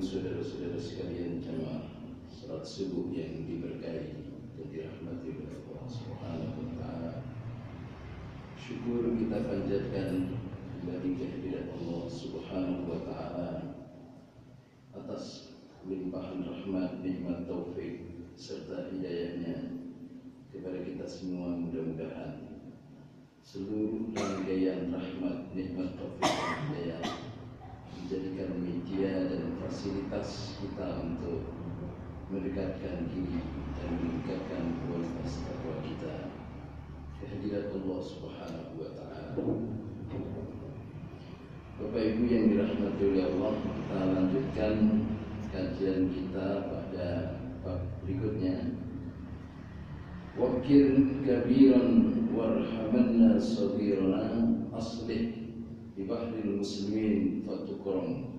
saudara-saudara sekalian jamaah salat subuh yang diberkahi dan dirahmati oleh Allah Subhanahu wa taala. Syukur kita panjatkan kembali kehadirat Allah Subhanahu wa taala atas limpahan rahmat, nikmat, taufik serta hidayahnya kepada kita semua. Mudah-mudahan seluruh rangkaian rahmat, nikmat, taufik dan hidayah menjadikan media dan fasilitas kita untuk mendekatkan diri dan meningkatkan kualitas takwa kita kehadirat Allah Subhanahu wa taala. Bapak Ibu yang dirahmati oleh Allah, kita lanjutkan kajian kita pada bab berikutnya. Wakil kabiran warhamanna saghirana aslih di bahril muslimin fatukram.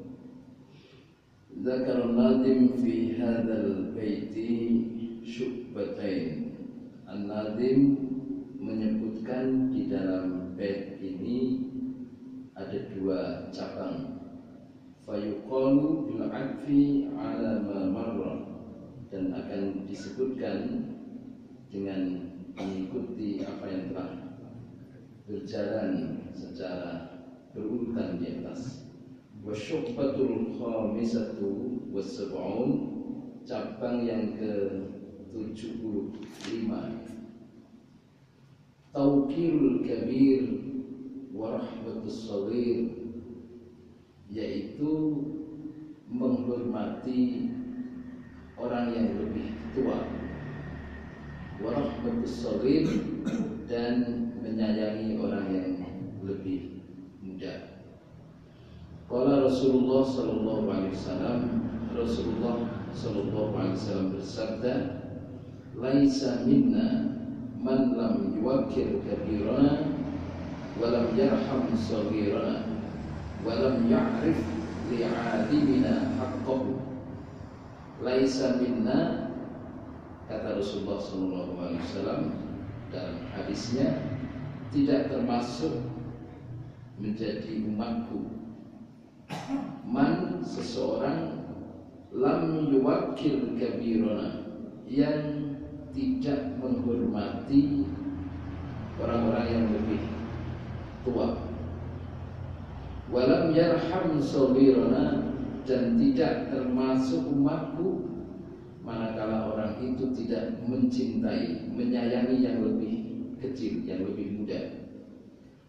Dzakar an-nadim fi hadzal baiti syubbatain. An-nadim menyebutkan di dalam bait ini ada dua cabang. Fayuqalu bil 'atfi 'ala ma marra, dan akan disebutkan dengan mengikuti apa yang telah berjalan secara berurutan di atas. Wasyubbatul khamisatu was-sab'un, cabang yang ke-75. Tauqirul kabir wa rahmatus shaghir, yaitu menghormati orang yang lebih tua. Wa rahmatus shaghir, dan menyayangi orang yang lebih muda. Qala Rasulullah sallallahu alaihi wasallam, Rasulullah sallallahu alaihi wasallam bersabda, laisa minna man lam yuwakkir kabirana wa lam yarham saghirana wa lam ya'rif li'alimina haqqahu. Laisa minna, kata Rasulullah sallallahu alaihi wasallam dalam hadisnya, tidak termasuk menjadi umatku man, seseorang, lam yuwakkil kabirana, yang tidak menghormati orang-orang yang lebih tua, walam yarham saghirana, dan tidak termasuk umatku manakala orang itu tidak mencintai, menyayangi yang lebih kecil, yang lebih muda.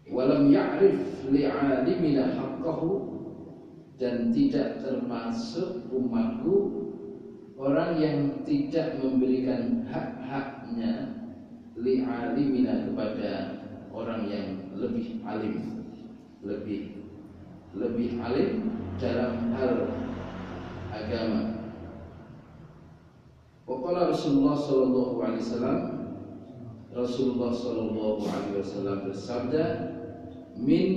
Walam ya'rif li'alimina haqqahu, dan tidak termasuk umatku orang yang tidak memberikan hak-haknya li'alimina, kepada orang yang lebih alim, lebih alim dalam hal agama. Waqala Rasulullah sallallahu alaihi wasallam, Rasulullah sallallahu alaihi wasallam bersabda, min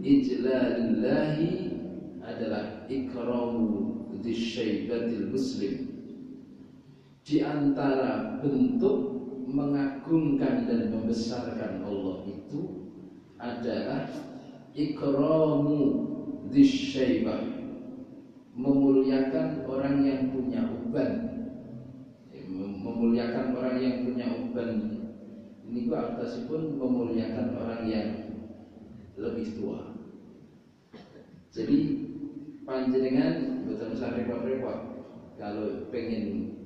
ijlalillahi adalah ikramu dzisyaibatil muslim. Di antara bentuk mengagungkan dan membesarkan Allah itu adalah ikramu dzisyaibah, memuliakan orang yang punya uban. Memuliakan orang yang punya uban ini artinya memuliakan orang yang lebih tua. Jadi panjenengan betul usah repot-repot kalau pengen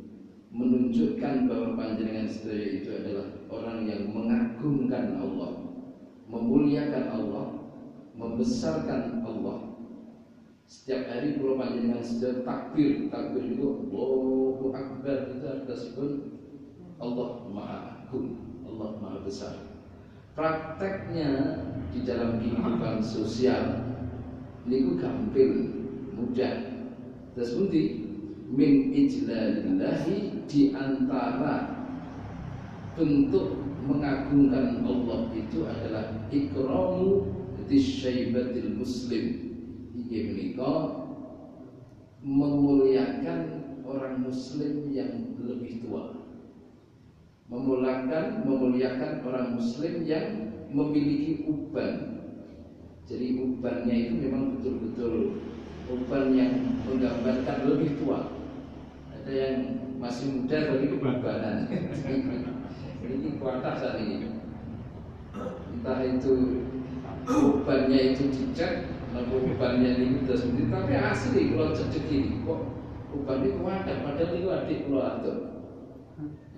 menunjukkan bahwa panjenengan sedaya itu adalah orang yang mengagungkan Allah, memuliakan Allah, membesarkan Allah. Setiap hari kalau panjenengan sedaya takbir itu Allahu Akbar, itu artinya Allah Maha Agung, Allah Maha Besar. Prakteknya di dalam kehidupan sosial niku gampil, mudah. Terus pundi min ijlalillahi, di antara bentuk mengagungkan Allah itu adalah ikramu dzisyaibatil muslim. Iki menika memuliakan orang muslim yang lebih tua. Memuliakan orang muslim yang memiliki uban. Jadi ubannya itu memang betul-betul uban yang menggambarkan lebih tua. Ada yang masih muda tapi kebanggaan. Ini kuatah saat ini. Entah itu ubannya itu dicek, maupun ubannya ini terus sendiri. Tapi asli kalau cecek ini kok uban ini kuatah. Padahal itu adik kalau atur.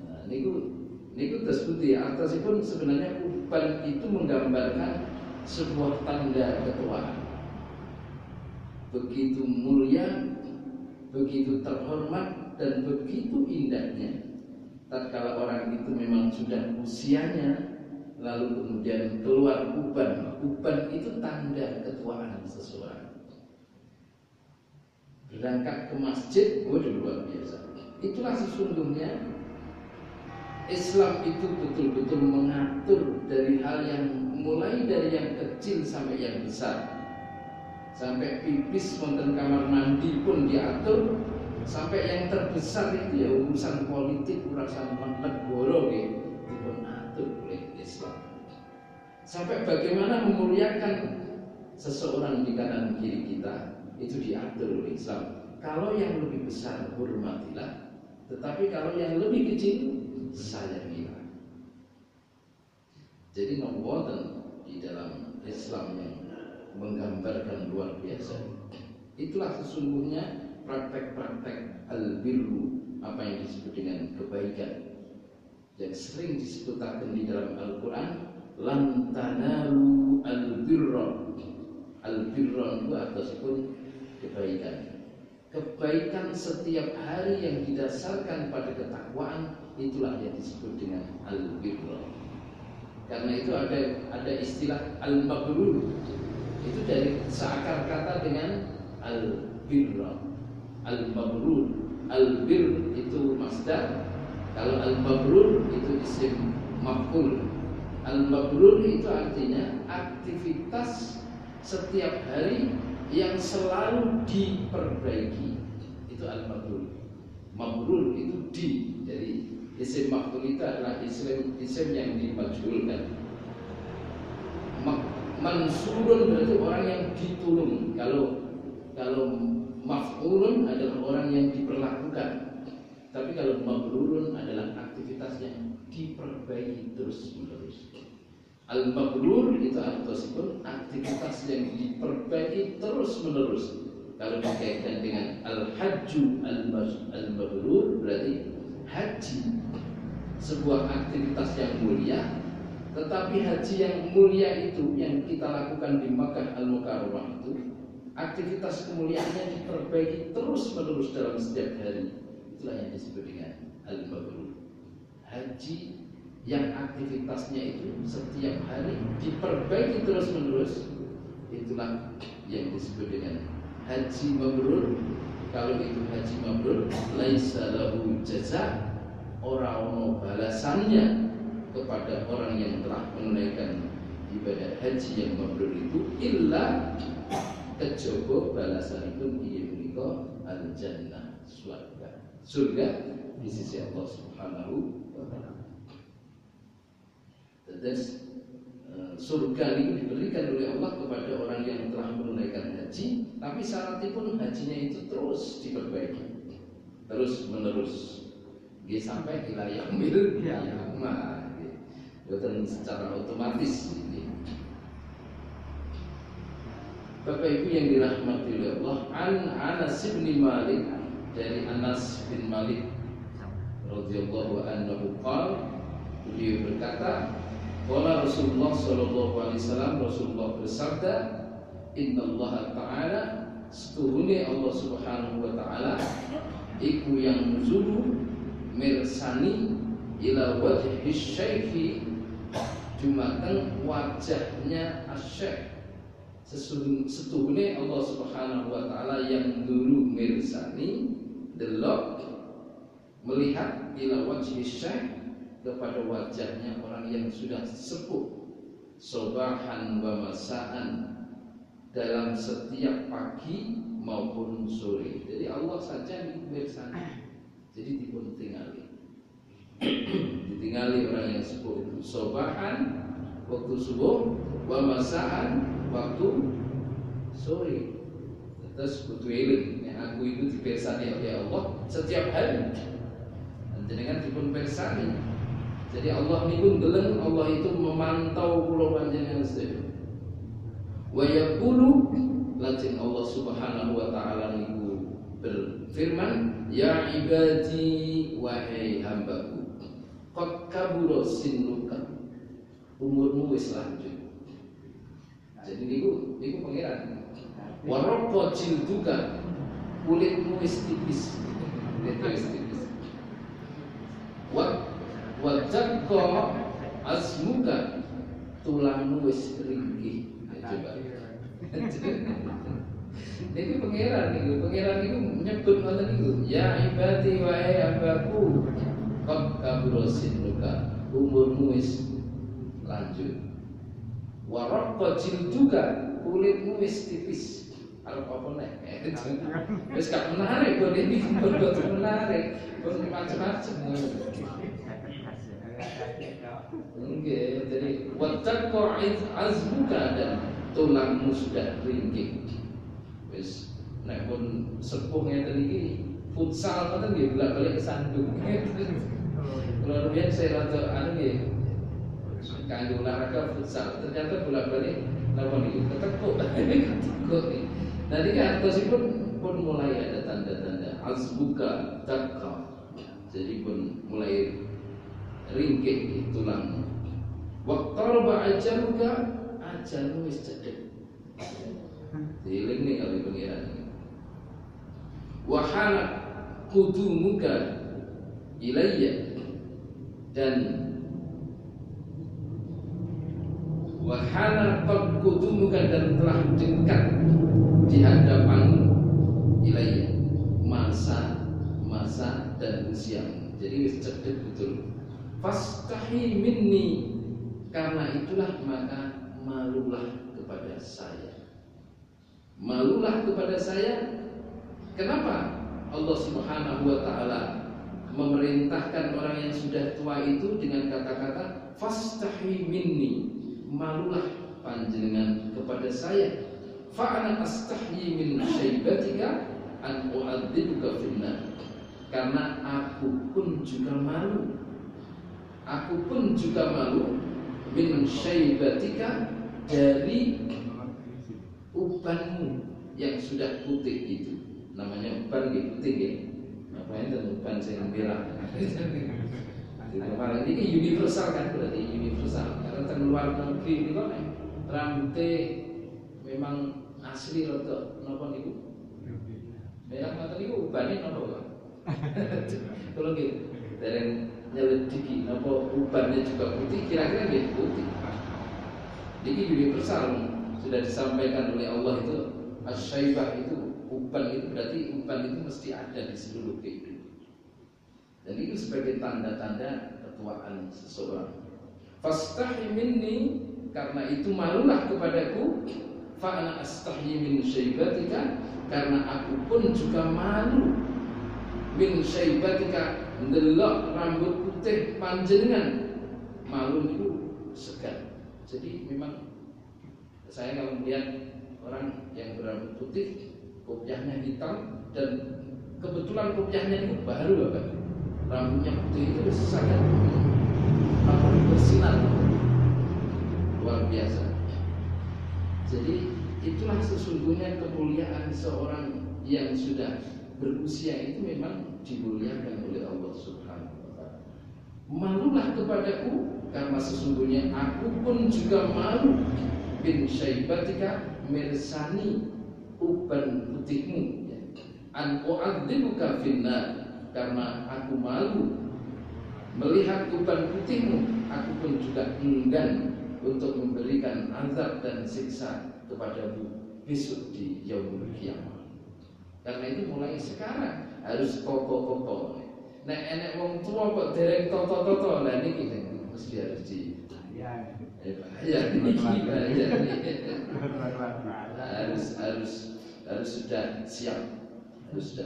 Nah, ini tersebut atasipun sebenarnya uban itu menggambarkan sebuah tanda ketuaan. Begitu mulia, begitu terhormat, dan begitu indahnya. Tatkala orang itu memang sudah usianya, lalu kemudian keluar uban. Uban itu tanda ketuaan seseorang. Berangkat ke masjid, luar biasa. Itulah sesungguhnya Islam itu betul-betul mengatur dari hal yang mulai dari yang kecil sampai yang besar. Sampai pipis wonten kamar mandi pun diatur, sampai yang terbesar itu ya urusan politik, urusan negara dipun atur oleh Islam. Sampai bagaimana memuliakan seseorang di kanan kiri kita itu diatur oleh Islam. Kalau yang lebih besar hormatilah, tetapi kalau yang lebih kecil sayangilah. Jadi nomor di dalam Islam yang menggambarkan luar biasa. Itulah sesungguhnya praktek-praktek al-birru, apa yang disebut dengan kebaikan, yang sering disebutkan di dalam Al-Quran. Lan tanalu al-birra. Al-birra itu ataupun kebaikan. Kebaikan setiap hari yang didasarkan pada ketakwaan, itulah yang disebut dengan al-birra. Karena itu ada istilah al-mabrur. Itu dari seakar kata dengan al-birra. Al-mabrur, al-bir itu masdar. Kalau al-mabrur itu isim maf'ul. Al-mabrur itu artinya aktivitas setiap hari yang selalu diperbaiki. Itu al-mabrur. Mabrur itu jadi isim maf'ul itu adalah isim yang dimajhulkan. Mansurun berarti orang yang ditolong. Kalau maf'ulun adalah orang yang diperlakukan. Tapi kalau mabrurun adalah aktivitas yang diperbaiki terus menerus. Al-mabrur itu artinya aktivitas yang diperbaiki terus menerus. Kalau dikaitkan dengan al-hajju al-mabrur berarti haji, sebuah aktivitas yang mulia. Tetapi haji yang mulia itu yang kita lakukan di Makkah Al-Mukarramah itu, aktivitas kemuliaannya diperbaiki terus menerus dalam setiap hari. Itulah yang disebut dengan al-mabrur. Haji yang aktivitasnya itu setiap hari diperbaiki terus menerus, itulah yang disebut dengan haji mabrur. Kalau itu haji mabrur, laisa lahu jaza, ora ono balasannya kepada orang yang telah menunaikan ibadah haji yang mabrur itu, illa kejaba balasan itu menika al-jannah, surga di sisi Allah Subhanahu wa taala. Dan surga ini diberikan oleh Allah kepada orang yang telah menunaikan haji, tapi syaratnya pun hajinya itu terus diperbaiki, terus menerus, sampai ila yaumil qiyamah. Bukan secara otomatis. Bapak Ibu yang dirahmati oleh Allah, Anas bin Malik, dari Anas bin Malik radhiyallahu anhu qala, beliau berkata, qala Rasulullah sallallahu alaihi wasallam, Rasulullah bersabda, innallaha ta'ala, setuhune Allah Subhanahu wa taala iku yang nuzulu mirsani ila wajhi syaikhi, dumateng wajahnya asyik. Setuhune Allah Subhanahu wa taala yang dulu mirsani, delok, melihat ila wajhi syaikh, kepada wajahnya orang yang sudah sepuh, sobahan wa masaan, dalam setiap pagi maupun sore. Jadi Allah saja mirsani, jadi dipun tingali. Ditinggali orang yang sepuh itu sobahan waktu subuh, wa masaan waktu sore. Terus kudu eling aku itu dipirsani oleh Allah setiap hari. Jenengan dipun pirsani. Jadi Allah niku ndeleng, Allah itu memantau kula panjenengan sedaya. Wa yaqulu, lajeng Allah Subhanahu wa taala niku berfirman, ya ibadi wahai hambaku, qad kabura sinnuka, umurmu wis lanjut. Jadi niku pangeran. Wa rabba jilduka, kulitmu wis tipis. Kulitmu wis tipis. Wajadko asmuka, tulangmu wis ringkih. Coba. Ini pangeran itu menyebut ngoten niku. Ya ibadi wahai hambaku, qad kabura sinnuka, umurmu wis lanjut. Wa raqqa jilduka, kulitmu wis tipis. Arep apa nek? Wis gak menarik kok iki, kok menarik. Kok macam-macam. Oke, jadi wattaqo azmuka, dan tulangmu sudah ringkih. Wis nek pun sepuh ngeten iki futsal ngoten nggih bolak-balik kesandung. Kalau rumiyin saya rada anu nggih kanggo olahraga futsal, ternyata bolak-balik napa niku ketekuk. Ketekuk. Nah ini artosipun pun mulai ada tanda-tanda azbuka dakka. Jadi pun mulai ringkih tulangmu. Waqtarba ajaluka, ajalmu wis cedhek. Dieling nih kali pengiran. Wahala kudumuka ilayya, dan wahala kudumuka, dan telah dekat di hadapanmu ilayya, masa dan usiamu. Jadi wis cedhek betul. Fastahi minni, karena itulah maka malulah kepada saya. Malulah kepada saya. Kenapa Allah Subhanahu wa taala memerintahkan orang yang sudah tua itu dengan kata-kata fastahi minni, malulah panjenengan kepada saya. Fa ana astahyi min syaibatika an u'adzibuka finnar, karena aku pun juga malu. Aku pun juga malu min syaibatika, dari ubanmu yang sudah putih itu. Namanya uban gitu putih ya. Namanya uban yang merah. Ini universal kan, berarti universal. Karena di luar negeri ini kok rambutnya memang asli rada napa niku? Merah ngoten niku ubane napa kok? Kalau nggih dereng nyelidiki napa ubannya juga putih, kira-kira nggih putih. Ini universal, sudah disampaikan oleh Allah itu asyaibah itu uban itu, berarti uban itu mesti ada di seluruh kehidupan. Dan itu sebagai tanda-tanda ketuaan seseorang. Fastahi minni, karena itu malulah kepadaku. Fa ana astahyi min syaibatika, karena aku pun juga malu min syaibatika, ndelok rambut putih panjenengan. Malu itu segan. Jadi memang saya kalau melihat orang yang berambut putih, kopiahnya hitam, dan kebetulan kopiahnya itu baru apa? Rambutnya putih itu sangat bersinar, luar biasa. Jadi itulah sesungguhnya kemuliaan seorang yang sudah berusia itu memang dimuliakan oleh Allah Subhanahu wa taala. Malulah kepadaku, karena sesungguhnya aku pun juga malu bin syaibatika, mirsani uban putihmu, an u'adzibuka finnar, karena aku malu melihat uban putihmu. Aku pun juga enggan untuk memberikan azab dan siksa kepadamu besok di yaumul kiamah. Karena itu mulai sekarang harus toto-toto. Nek enek wong tua kok dereng toto-toto, lah niki mesti harus di harus sudah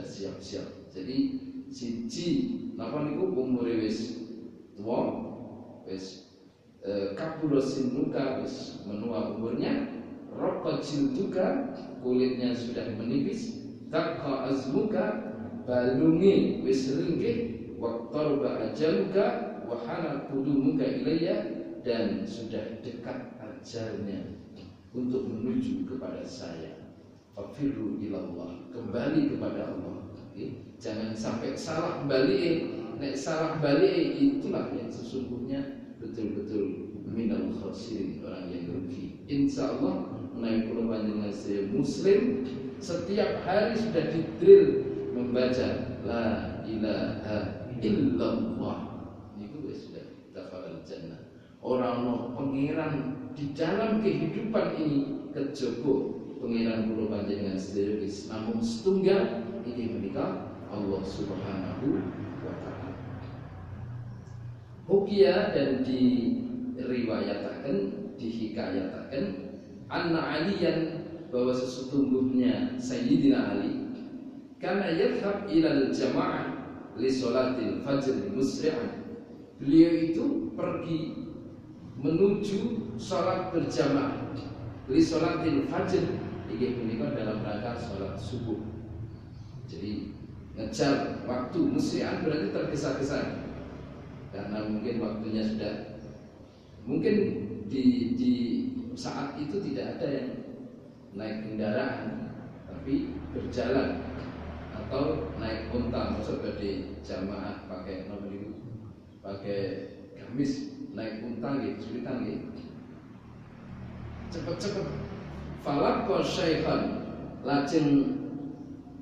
siap, Jadi siji napa niku umure wis tuwa, wis kabura sinuka, wis menua umurnya, raqqa jilduka, kulitnya sudah menipis, taqa azmuka, balungi wis ringkih, waqtarba ajaluka wa hana qudumuka ilayya, dan sudah dekat ajalnya untuk menuju kepada saya. Fafirru ilallah, kembali kepada Allah. Jangan sampai salah balik. Nek salah balik itulah yang sesungguhnya betul-betul minal khasirin, orang yang rugi. Insya Allah menaik pulau panjenengan saya Muslim setiap hari sudah didrill membaca la ilaha illallah. Itu sudah dafal jannah. Orang no pengiran di dalam kehidupan ini kejaba pengiran pulau panjenengan sedaya namun setunggal ini menikah Allah Subhanahu wa ta'ala. Hukia dan diriwayatakan, dihikayatakan anna Aliyan, bahwa sesungguhnya Sayyidina Ali kana yadhhab ilal jamaah li sholatil fajr musri'an, beliau itu pergi menuju sholat berjamaah li sholatil fajr, ini menikah dalam rangka sholat subuh. Jadi ngejar waktu, musri'an berarti tergesa-gesa, karena mungkin waktunya sudah, mungkin di saat itu tidak ada yang naik kendaraan, tapi berjalan atau naik unta. Maksudnya di jamaah pakai nomor itu, pakai gamis, naik unta gitu, sulitan gitu. Cepet-cepet. Falaqqa syaikhan, lajeng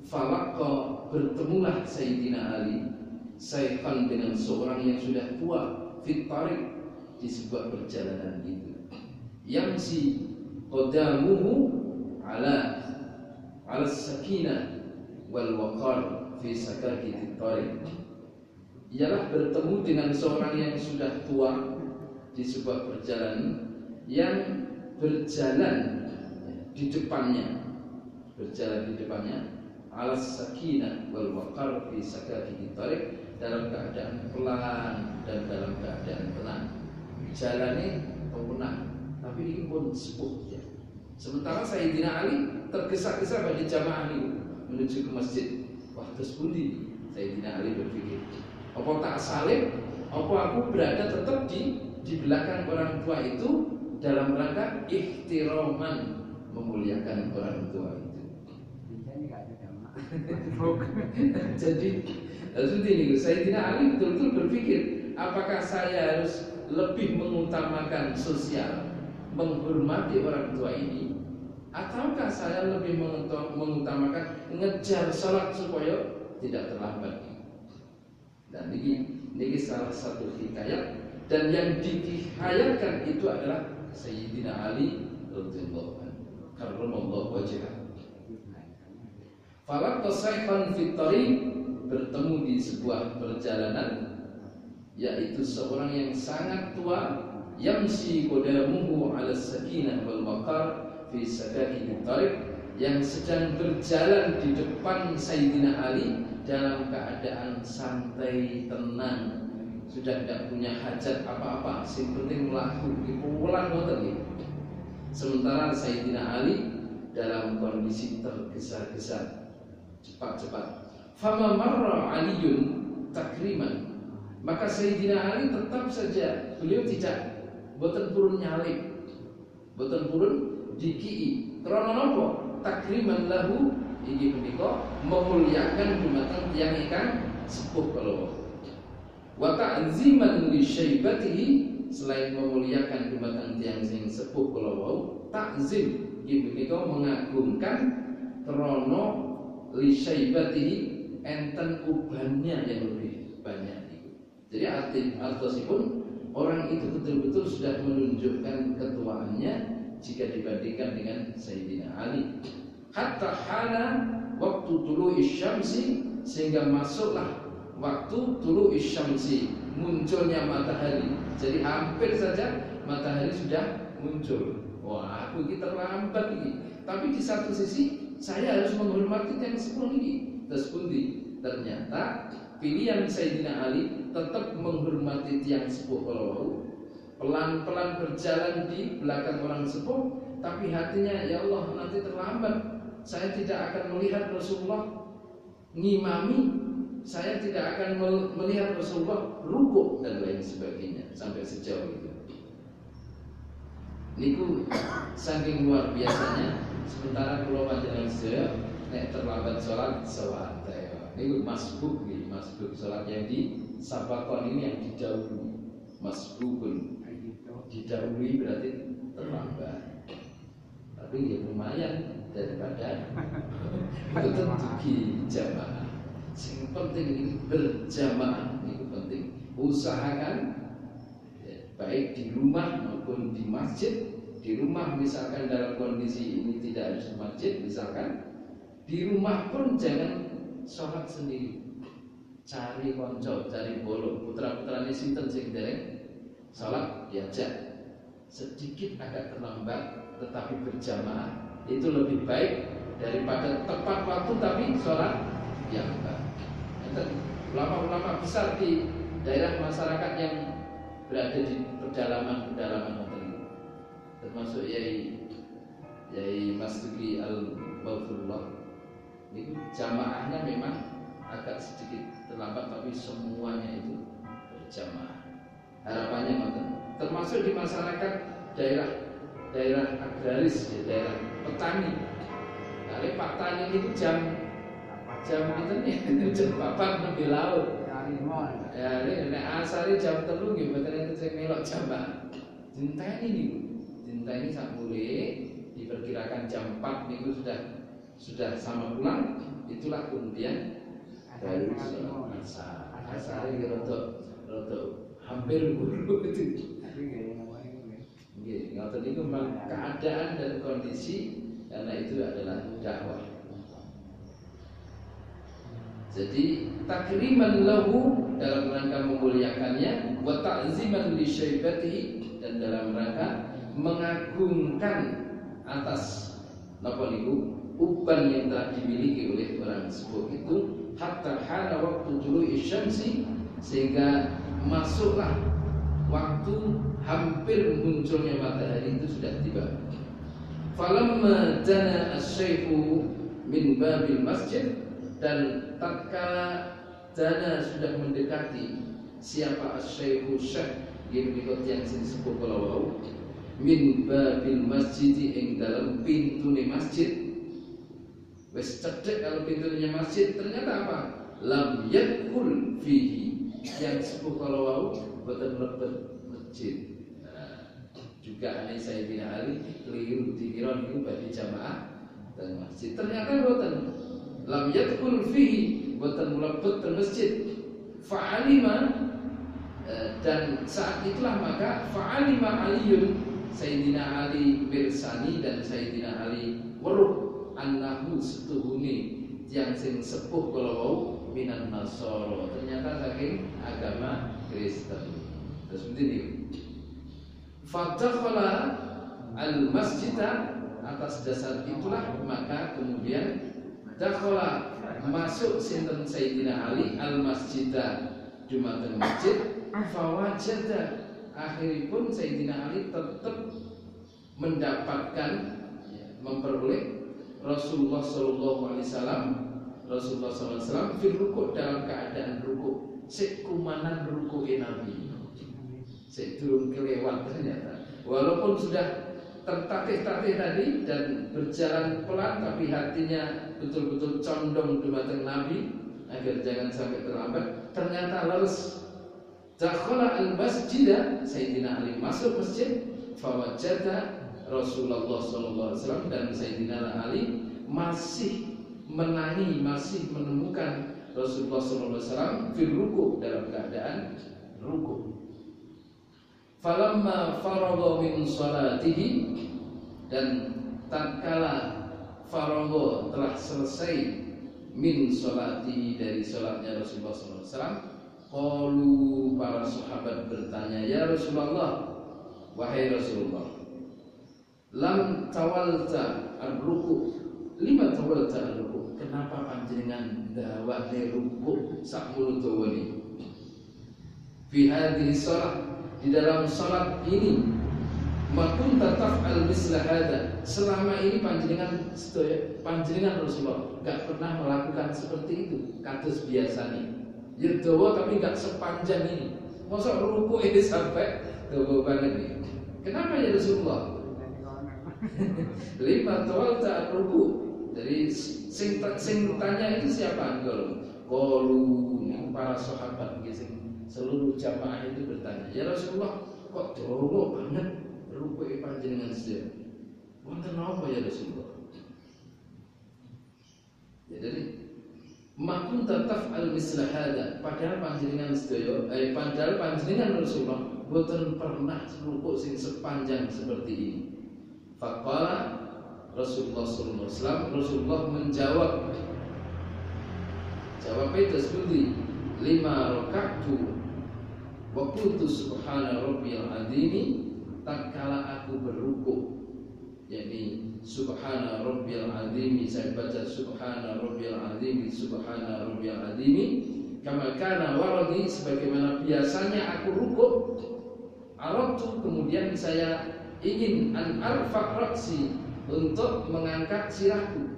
falaqqa, bertemulah Sayyidina Ali syaikhan dengan seorang yang sudah tua, fit tariq, di sebuah perjalanan itu. Yamsi qadamuhu ala sakinah wal waqar fi sakaki tariq. Ialah bertemu dengan seorang yang sudah tua di sebuah perjalanan, yang berjalan di depannya, ala sakinah wal waqar fi sakaki tariq, dalam keadaan pelan dan dalam keadaan tenang. Jalannya tenang, tapi ini pun sepuh ya. Sementara Sayyidina Ali tergesa-gesa bagi jamaah ini menuju ke masjid. Wah, terus pundi Sayyidina Ali berpikir, apa tak salib, apa aku berada tetap di belakang orang tua itu dalam rangka ihtiraman, memuliakan orang tua itu. Jadi seperti ini, Sayyidina Ali betul-betul berpikir, apakah saya harus lebih mengutamakan sosial, menghormati orang tua ini, ataukah saya lebih mengutamakan ngejar sholat supaya tidak terlambat. Dan ini salah satu hikayat, dan yang dihayatkan itu adalah Sayyidina Ali radhiyallahu anhu karramallahu wajhah. Falaqqa syaikhan fit tariq, bertemu di sebuah perjalanan, yaitu seorang yang sangat tua, yamsi qadamuhu 'ala sakinah wal waqar fi sakaki tariq, yang sedang berjalan di depan Sayyidina Ali dalam keadaan santai, tenang, sudah tidak punya hajat apa-apa, sing penting mlaku dipulang ngoten iki. Sementara Sayyidina Ali dalam kondisi tergesa-gesa, cepat-cepat. Fama marra Aliyun takriman, maka Sayyidina Ali tetap saja beliau tidak boten purun nyalip, boten purun dikii. Karena napa? Takriman lahu, iki menika memuliakan dumateng tiyang ingkang sepuh kala. Wa ta'ziman li syaibatihi, selain memuliakan dumateng tiyang sing sepuh kala wau, takzim iki menika mengagungkan krana li syaibatihi, enten ubannya yang lebih banyak itu. Jadi artosipun orang itu betul-betul sudah menunjukkan ketuaannya jika dibandingkan dengan Sayyidina Ali. Hatta hala waktu tulu'i syamsi, sehingga masuklah waktu tulu'i syamsi, munculnya matahari. Jadi hampir saja matahari sudah muncul. Wah, aku ini terlambat ini. Tapi di satu sisi saya harus menghormati yang sepuh ini. Terus pundi, ternyata pilihan Sayyidina Ali tetap menghormati tiang sepuh kalau pelan-pelan berjalan di belakang orang sepuh, tapi hatinya, ya Allah nanti terlambat, saya tidak akan melihat Rasulullah ngimami, saya tidak akan melihat Rasulullah rukuk dan lain sebagainya, sampai sejauh itu. Niku saking luar biasanya. Sementara kalau panjenengan sedaya nek terlambat sholat sewate. Niku masbuk nggih, masbuk sholat yang di sabakon ini yang didahului. Masbukun didahului berarti terlambat. Tapi ya lumayan daripada itu di jamaah. Sing penting ini berjamaah, ini penting. Usahakan ya, baik di rumah maupun di masjid. Di rumah misalkan dalam kondisi ini tidak ada masjid, misalkan di rumah pun jangan sholat sendiri. Cari konco, cari bolong. Putra-putrane sinten sing dereng sholat diajak. Sedikit agak terlambat tetapi berjamaah itu lebih baik daripada tepat waktu tapi sholat yang enggak. Ulama-ulama besar di daerah masyarakat yang berada di pedalaman-pedalaman termasuk Yai Mas Duki Al-Bawfullah, itu jamaahnya memang agak sedikit terlambat tapi semuanya itu berjamaah. Harapannya termasuk di masyarakat daerah agraris, ya, daerah petani. Kali Pak Tani itu jam itu nih jam 4 lebih laut. Ya ini asari jam 3 gitu, betul itu saya melok jamaah. Cinta ini saat mulai diperkirakan jam 4 minggu sudah sama pulang, itulah kemudian baru sholat asar ini rotok hampir buru itu. Ngoten itu memang keadaan dan kondisi, karena itu adalah dakwah. Jadi takriman lahu dalam rangka memuliakannya, wa ta'ziman li syaibatihi dan dalam rangka mengagungkan atas napa niku uban yang telah dimiliki oleh orang tersebut itu, hatta hana waktu tulu'i syamsi, sehingga masuklah waktu hampir munculnya matahari itu sudah tiba. Falamma dana asy-syaikhu min babil masjid, dan tatkala dana sudah mendekati siapa asy-syaikhu syekh ngikut yang sing sepuh kala wau min babil masjid ing dalam pintune masjid. Wis cedhek kalau pintunya masjid, ternyata apa? Lam yadkhul fihi, yang sepuh kala wau boten mlebet masjid. Juga aneh Sayyidina Ali keliru dikira niku badhe jamaah dan masjid, ternyata boten. Lam yadkhul fihi, boten mlebet ke masjid. Fa'alima, dan saat itulah maka fa'alima Aliyun, Sayyidina Ali mirsani dan Sayyidina Ali weruh annahu setuhuni yang sing sepuh kala wau minan nasara, ternyata saking agama Kristen. Terus begini, fadakhala al-masjidah, atas dasar itulah maka kemudian dakhala masuk sinten Sayyidina Ali al-masjidah Jumatun masjid, fawajada, akhiripun Sayyidina Ali tetap mendapatkan memperoleh Rasulullah sallallahu alaihi wasallam fil rukuk, dalam keadaan rukuk, sekumanan rukuke Nabi. Sedurung kelewat ternyata. Walaupun sudah tertatih-tatih tadi dan berjalan pelan, tapi hatinya betul-betul condong dumateng Nabi agar jangan sampai terlambat. Ternyata leres. Dakhala al-masjidah, Sayyidina Ali masuk masjid, fawajada Rasulullah sallallahu alaihi wasallam, dan Sayyidina Ali masih menangi, masih menemukan Rasulullah sallallahu alaihi wasallam fil rukuk, dalam keadaan rukuk. Falamma faragha min salatihi, dan tatkala faragha telah selesai min salatihi, dari salatnya Rasulullah sallallahu alaihi wasallam, qalu, para sahabat bertanya, ya Rasulullah, wahai Rasulullah, lam tawalta ar-ruku', lima tawalta ar-ruku', kenapa panjenengan dawane ruku' sakmono dawane fi hadhihi shalah, di dalam salat ini, makun tataf al mislah hada, selama ini panjenengan Rasulullah gak pernah melakukan seperti itu, kados biasa nih ya dawa tapi gak sepanjang ini. Masa ruku ini sampai dawa banget nih. Kenapa ya Rasulullah? Lima tawal tak ruku. Jadi sing tanya itu siapa? Qalu para sahabat seluruh jamaah itu bertanya, ya Rasulullah kok dawa banget ruku panjenengan sedaya. Wonten apa ya Rasulullah? Ya jadi makun tataf al mislah hada, padahal panjenengan sedaya padahal panjenengan Rasulullah boten pernah ruku sing sepanjang seperti ini. Faqala Rasulullah sallallahu alaihi wasallam, Rasulullah menjawab. Jawabnya tersebut 5 rakaatu wa qultu subhana rabbiyal azim, tatkala aku berruku, yakni subhana rabbiyal azim, saya baca subhana rabbiyal azim, subhana rabbiyal azim, kama kana waradi, sebagaimana biasanya aku ruku. Arabtu, kemudian saya ingin an arfa ra'si, untuk mengangkat sirahku.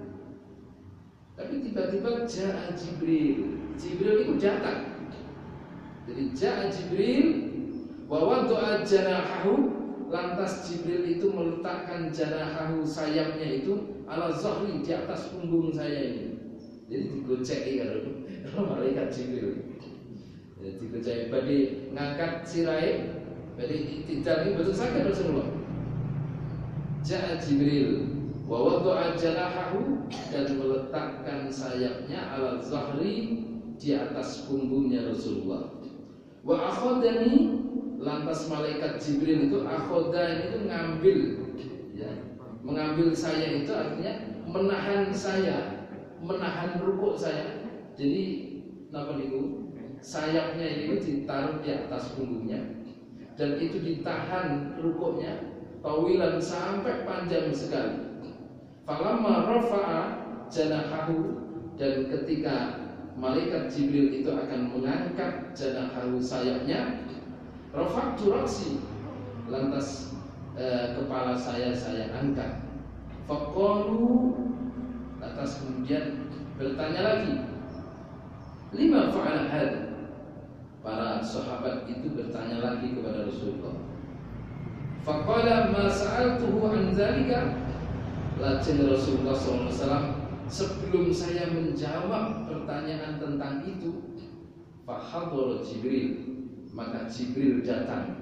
Tapi tiba-tiba ja'a Jibril. Jibril itu datang. Jadi ja'a Jibril wa wada'a janahahu, lantas Jibril itu meletakkan janahahu, sayapnya itu ala zahri, di atas punggung saya ini. Jadi digoceki kalau malaikat Jibril. Jadi digoceki bagi ngangkat sirai, bagi tidak ini betul saja Rasulullah. Ja'a Jibril wa wada'a janahahu, dan meletakkan sayapnya ala zahri, di atas punggungnya Rasulullah. Wa akhadani, lantas malaikat Jibril itu akhodan itu ngambil, ya, mengambil saya itu artinya menahan saya, menahan rukuk saya. Jadi napa niku? Sayapnya itu ditaruh di atas punggungnya dan itu ditahan rukuknya tawilan sampai panjang sekali. Falamma rafa'a janahahu, dan ketika malaikat Jibril itu akan mengangkat janahahu, sayapnya, rafa'tu ra'si, lantas kepala saya angkat. Faqalu, lantas kemudian bertanya lagi, lima fa'ala hadza, para sahabat itu bertanya lagi kepada Rasulullah. Faqala ma sa'altuhu an dzalika, lajeng Rasulullah SAW sebelum saya menjawab pertanyaan tentang itu, fahadhara Jibril, maka Jibril datang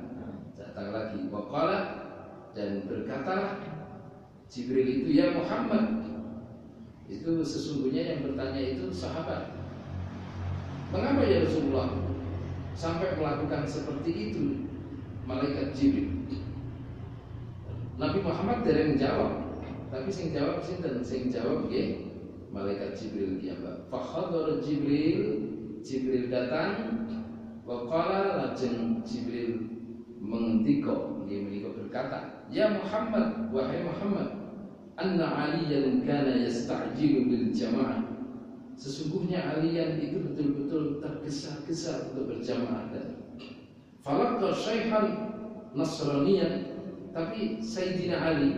lagi. Waqala, dan berkatalah Jibril itu, ya Muhammad, itu sesungguhnya yang bertanya itu sahabat. Mengapa ya Rasulullah sampai melakukan seperti itu malaikat Jibril? Nabi Muhammad dereng menjawab, tapi sing jawab sinten? Sing jawab nggih malaikat Jibril dia, Mbak. Fakhadhara Jibril datang, wa qala, lajeng Jibril mengendika, dia menika berkata, ya Muhammad, wahai Muhammad, anna aliyan kana yasta'jilu bil jamaah, sesungguhnya aliyan itu betul-betul tergesa-gesa untuk berjamaah tadi. Falaqqa syaikhan nasraniyan, tapi Sayyidina Ali,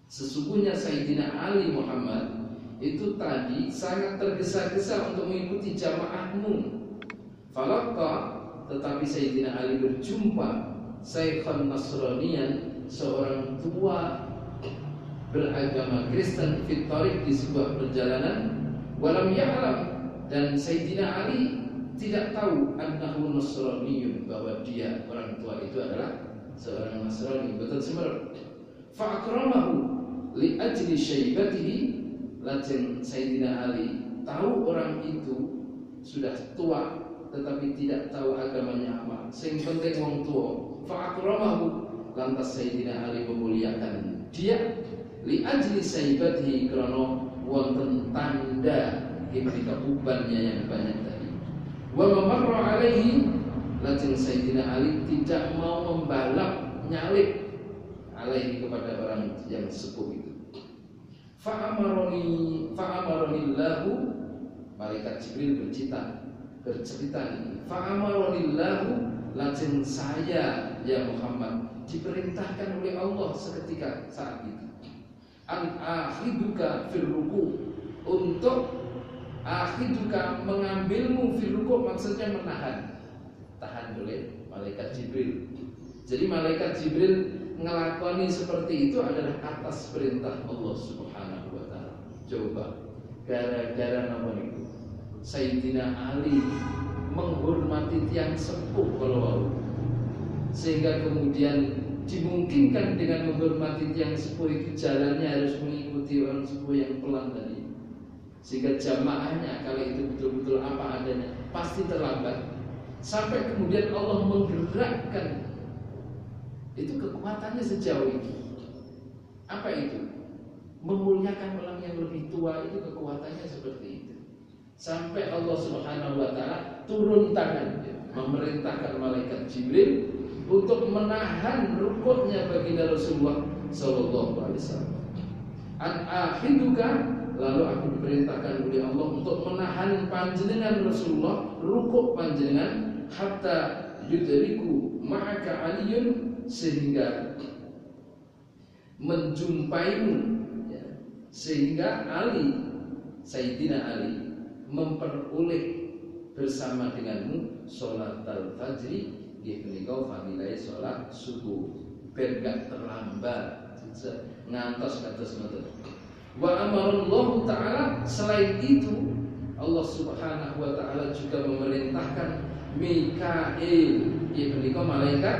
sesungguhnya Sayyidina Ali Muhammad itu tadi sangat tergesa-gesa untuk mengikuti jamaahmu. Falaqqa, tetapi Sayyidina Ali berjumpa Syaikhan Nasraniyan, seorang tua beragama Kristen, fitorik, di sebuah perjalanan. Walam ya'lam, dan Sayyidina Ali tidak tahu annahu Nasraniyun, bahwa dia, orang tua itu adalah seorang Nasrani, betul semerap. Fa'akramahu li ajli syaibatihi, lajeng Sayyidina Ali tahu orang itu sudah tua tetapi tidak tahu agamanya apa, sing penting wong tua. Fa'akramahu, lantas Sayyidina Ali memuliakan dia, li ajli syaibatihi, karena wonten tanda ketika ubannya yang banyak tadi. Wa mamarra alaihi, lajeng Sayyidina Ali tidak mau membalap, nyalip alaihi, kepada orang yang sepuh itu. Fa'amaroni lahu, malaikat Jibril bercerita ini. Fa'amaroni lahu, lajeng saya, ya Muhammad, diperintahkan oleh Allah seketika saat itu. An akhiduka fil ruku, untuk akhiduka mengambilmu fil ruku, maksudnya menahan, tahan oleh malaikat Jibril. Jadi malaikat Jibril ngelakoni seperti itu adalah atas perintah Allah Subhanahu wa taala. Coba gara-gara nama itu Sayyidina Ali menghormati tiang sepuh kalau sehingga kemudian dimungkinkan dengan menghormati tiang sepuh itu jalannya harus mengikuti orang sepuh yang pelan tadi, sehingga jamaahnya kalau itu betul-betul apa adanya pasti terlambat, sampai kemudian Allah menggerakkan itu kekuatannya sejauh itu. Apa itu? Memuliakan orang yang lebih tua, itu kekuatannya seperti itu. Sampai Allah Subhanahu wa taala turun tangan memerintahkan malaikat Jibril untuk menahan rukuknya baginda Rasulullah sallallahu alaihi wasallam. An akhiduka, lalu aku diperintahkan oleh Allah untuk menahan panjenengan Rasulullah, rukuk panjenengan, hatta yudriku ma'aka aliyun, sehingga menjumpaimu, ya, sehingga Ali, Sayyidina Ali memperoleh bersama denganmu sholat al-fajri, dikau fadilai sholat subuh, ben gak terlambat ngantos kados ngoten. Wa amarallahu ta'ala, selain itu Allah Subhanahu wa ta'ala juga memerintahkan Mikail, dikau malaikat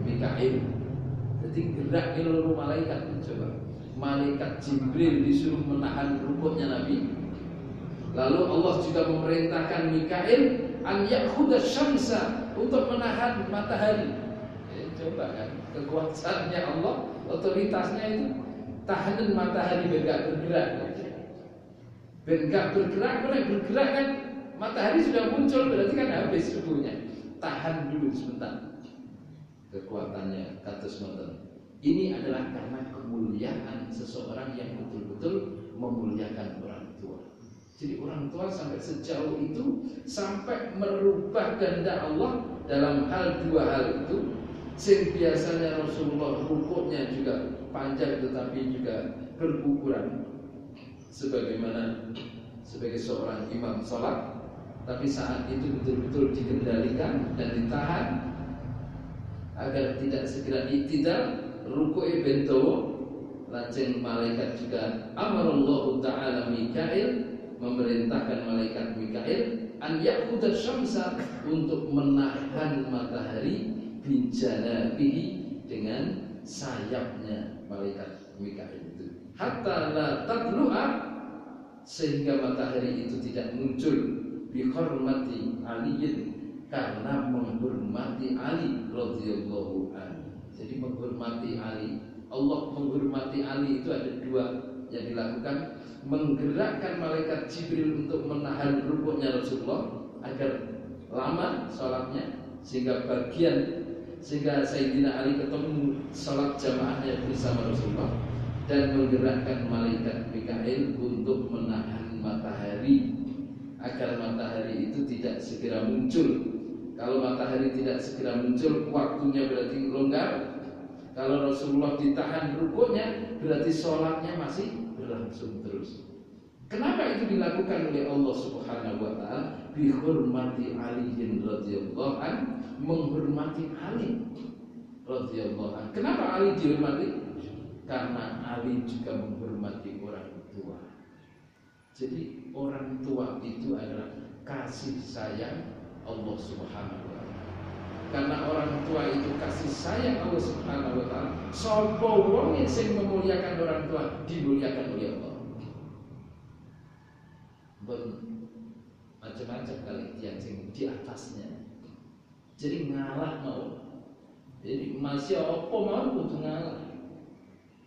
Mikail. Jadi gerak seluruh malaikat. Coba, malaikat Jibril disuruh menahan rukuknya Nabi. Lalu Allah juga memerintahkan Mikail an yakhudha syamsa, untuk menahan matahari. Coba kan, kekuasaannya Allah, otoritasnya itu tahanan matahari bergerak. Bergerak kan matahari sudah muncul, berarti kan habis subuhnya. Tahan dulu sebentar. Kekuatannya kados ngoten. Ini adalah karena kemuliaan seseorang yang betul-betul memuliakan orang tua. Jadi orang tua sampai sejauh itu, sampai merubah kehendak Allah dalam dua hal itu. Sing biasanya Rasulullah rukuknya juga panjang tetapi juga berukuran sebagaimana sebagai seorang imam sholat, tapi saat itu betul-betul dikendalikan dan ditahan agar tidak segera iktidal, ruku'e bento. Lajeng malaikat juga amarallahu ta'ala Mikail, memerintahkan malaikat Mikail an yakhudha syamsa, untuk menahan matahari bijanabihi, dengan sayapnya malaikat Mikail itu, hatta la tadlu'a, sehingga matahari itu tidak muncul, bi hormati aliyin, karena menghormati Ali radhiyallahu anhu. Jadi menghormati Ali, Allah menghormati Ali itu ada dua yang dilakukan. Menggerakkan malaikat Jibril untuk menahan rukuknya Rasulullah agar lama sholatnya, sehingga Sayyidina Ali ketemu sholat jamaahnya bersama Rasulullah, dan menggerakkan malaikat Mikail untuk menahan matahari agar matahari itu tidak segera muncul. Kalau matahari tidak segera muncul, waktunya berarti longgar. Kalau Rasulullah ditahan rukuknya, berarti sholatnya masih berlangsung terus. Kenapa itu dilakukan oleh Allah Subhanahu wa ta'ala? Bihormati Ali radhiyallahu an, menghormati Ali radhiyallahu an. Kenapa Ali dihormati? Karena Ali juga menghormati orang tua. Jadi orang tua itu adalah kasih sayang Allah Subhanahu wa ta'ala. Karena orang tua itu kasih sayang Allah Subhanahu wa ta'ala, sapa wong sing memuliakan orang tua dimuliakan oleh Allah. Macam-macam kali yang sing di atasnya. Jadi ngalah mau. Jadi masih apa mau kudu ngalah.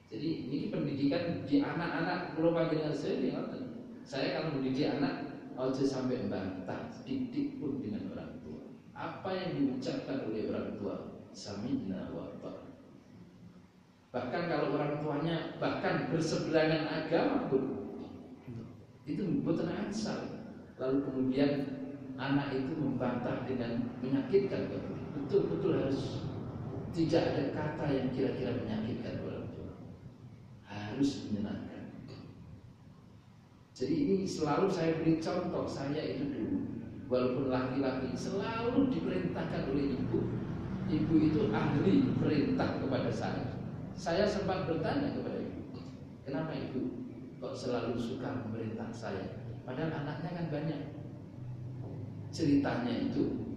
Jadi ini pendidikan di anak-anak kalau panjenengan saya kalau mendidik anak aja sampai membantah, didik pun dengan orang tua. Apa yang diucapkan oleh orang tua, sami'na wa ata'na. Bahkan kalau orang tuanya bahkan berseberangan agama pun, itu bukan asal. Lalu kemudian anak itu membantah dengan menyakitkan, betul-betul harus Tidak ada kata yang kira-kira menyakitkan orang tua. Harus menyenangkan. Jadi ini selalu saya beri contoh. Saya itu dulu, walaupun laki-laki, selalu diperintahkan oleh ibu. Ibu itu ahli perintah kepada saya. Saya sempat bertanya kepada ibu, kenapa ibu kok selalu suka memerintah saya? Padahal anaknya kan banyak. Ceritanya itu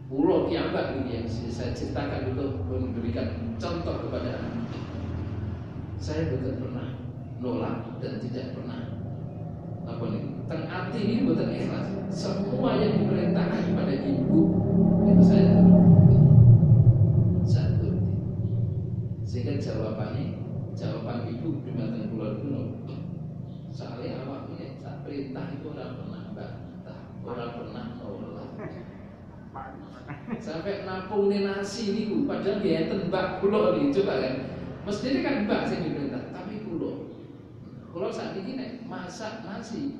pulau kiambak ini yang saya ceritakan untuk memberikan contoh kepada anak. Saya bukan pernah nolak dan tidak pernah tengati ini bukan ikhlas. Semua yang diperintahkan kepada ibu itu saya turuti. Sehingga jawaban ibu di mata pulau kuno. Soalnya awak ini saat perintah itu orang pernah bantah, orang pernah nolak. Sampai nampung nasi niku padahal dia tembak pulau nih, coba kan. Mestinya kan mbak sing diperintah, tapi pulau saat ini nek masak nasi.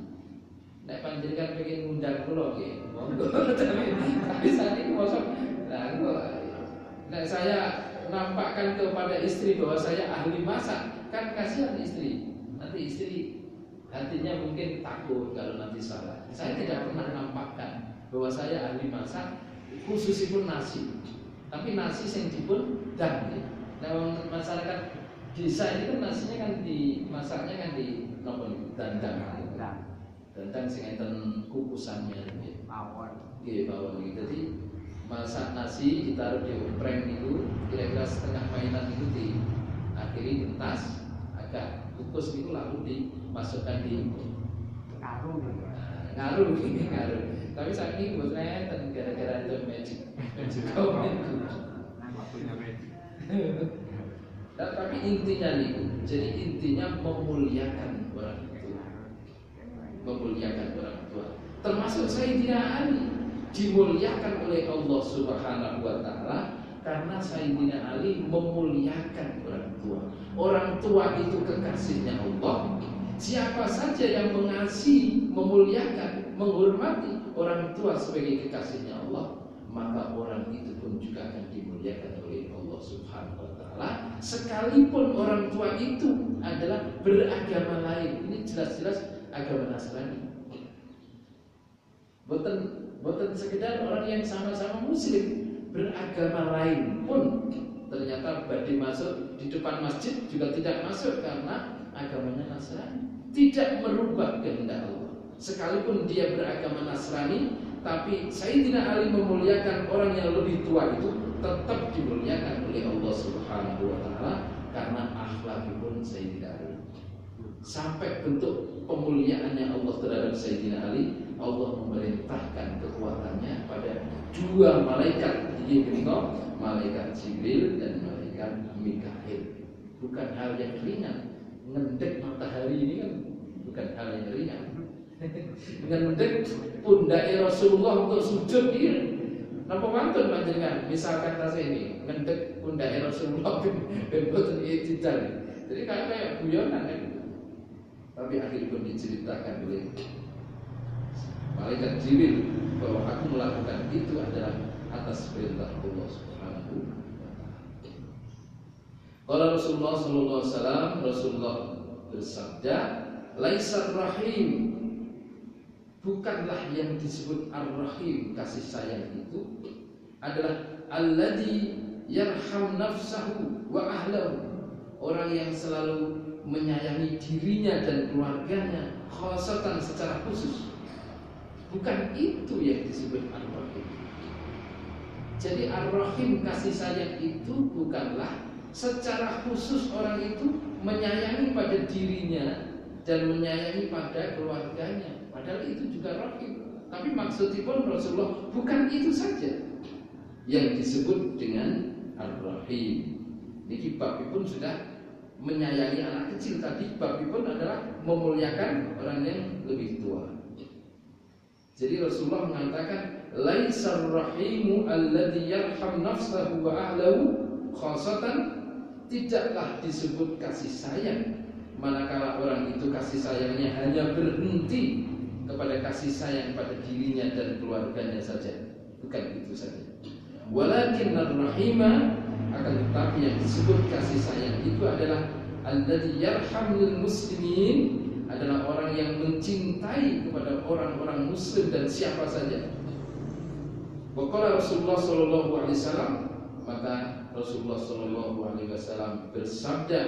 Nek panjenengan pengen ngundang pulau nggih, monggo. Tapi saat ini masak nek saya nampakkan kepada istri bahwa saya ahli masak, kan kasihan istri. Nanti istri hatinya mungkin takut kalau nanti salah. Saya tidak pernah nampakkan bahwa saya ahli masak, khususipun nasi. Tapi nasi yang dipun dang. Nah, masyarakat desa ini kan nasinya kan dimasaknya kan di dandang. Dandang sing enten kukusannya nggih. Bawon. Nggih, bawon iki. Jadi masak nasi ditaruh di opreng itu kira-kira setengah mainan itu diakhiri gentas agak kukus itu lalu dimasukkan di ngaruh ini ngaruh. Tapi saat ini buatnya gara-gara itu magic comment. Tapi intinya nih, jadi intinya memuliakan orang tua, memuliakan orang tua. Termasuk Sayyidina Ali dimuliakan oleh Allah Subhanahu Wa Taala karena Sayyidina Ali memuliakan orang tua. Orang tua itu kekasihnya Allah. Siapa saja yang mengasihi, memuliakan, menghormati orang tua sebagai kekasihnya Allah, maka orang itu pun juga akan dimuliakan oleh Allah Subhanahu Wa Taala. Sekalipun orang tua itu adalah beragama lain, ini jelas-jelas agama Nasrani. Bukan sekedar orang yang sama-sama Muslim, beragama lain pun ternyata badai masuk di depan masjid juga tidak masuk karena agamanya Nasrani. Tidak merubah kehendak Allah. Sekalipun dia beragama Nasrani, tapi Sayyidina Ali memuliakan orang yang lebih tua itu tetap dimuliakan oleh Allah Subhanahu Wa Taala karena akhlakipun Sayyidina Ali. Sampai bentuk pemuliaannya Allah terhadap Sayyidina Ali, Allah memerintahkan kekuatannya pada dua malaikat, malaikat Jibril dan malaikat Mikail. Bukan hal yang ringan. Ngendek matahari ini kan bukan hal yang ringan. Ngendek pundake Rasulullah untuk sujud ini. Napa mantun panjenengan? Misalkan tas ini ngendek pundake Rasulullah ben boten i'tidal. Jadi kayak guyonan kan. Tapi akhirnya pun diceritakan oleh malaikat Jibril bahwa aku melakukan itu adalah atas perintah Allah Subhanahu wa taala. Qala Rasulullah sallallahu alaihi wasallam, Rasulullah bersabda, "Laisar rahim, bukanlah yang disebut ar-rahim, kasih sayang itu adalah alladzi yarham nafsahu wa ahlahu, orang yang selalu menyayangi dirinya dan keluarganya khasatan secara khusus. Bukan itu yang disebut ar-rahim. Jadi ar-rahim, kasih sayang itu bukanlah secara khusus orang itu menyayangi pada dirinya dan menyayangi pada keluarganya. Padahal itu juga rahim. Tapi maksudnya pun Rasulullah bukan itu saja yang disebut dengan ar-rahim. Ini babipun sudah menyayangi anak kecil, tadi babipun adalah memuliakan orang yang lebih tua. Jadi Rasulullah mengatakan laisar rahimu alladzi yarham nafsahu wa ahlahu khasatan, tidaklah disebut kasih sayang manakala orang itu kasih sayangnya hanya berhenti kepada kasih sayang pada dirinya dan keluarganya saja. Bukan itu saja. Walakin ar-rahima akan tetapi yang disebut kasih sayang itu adalah alladzi yarhamul muslimin, adalah orang yang mencintai kepada orang-orang muslim dan siapa saja. Wa qala Rasulullah sallallahu alaihi wasallam, maka Rasulullah sallallahu alaihi wasallam bersabda,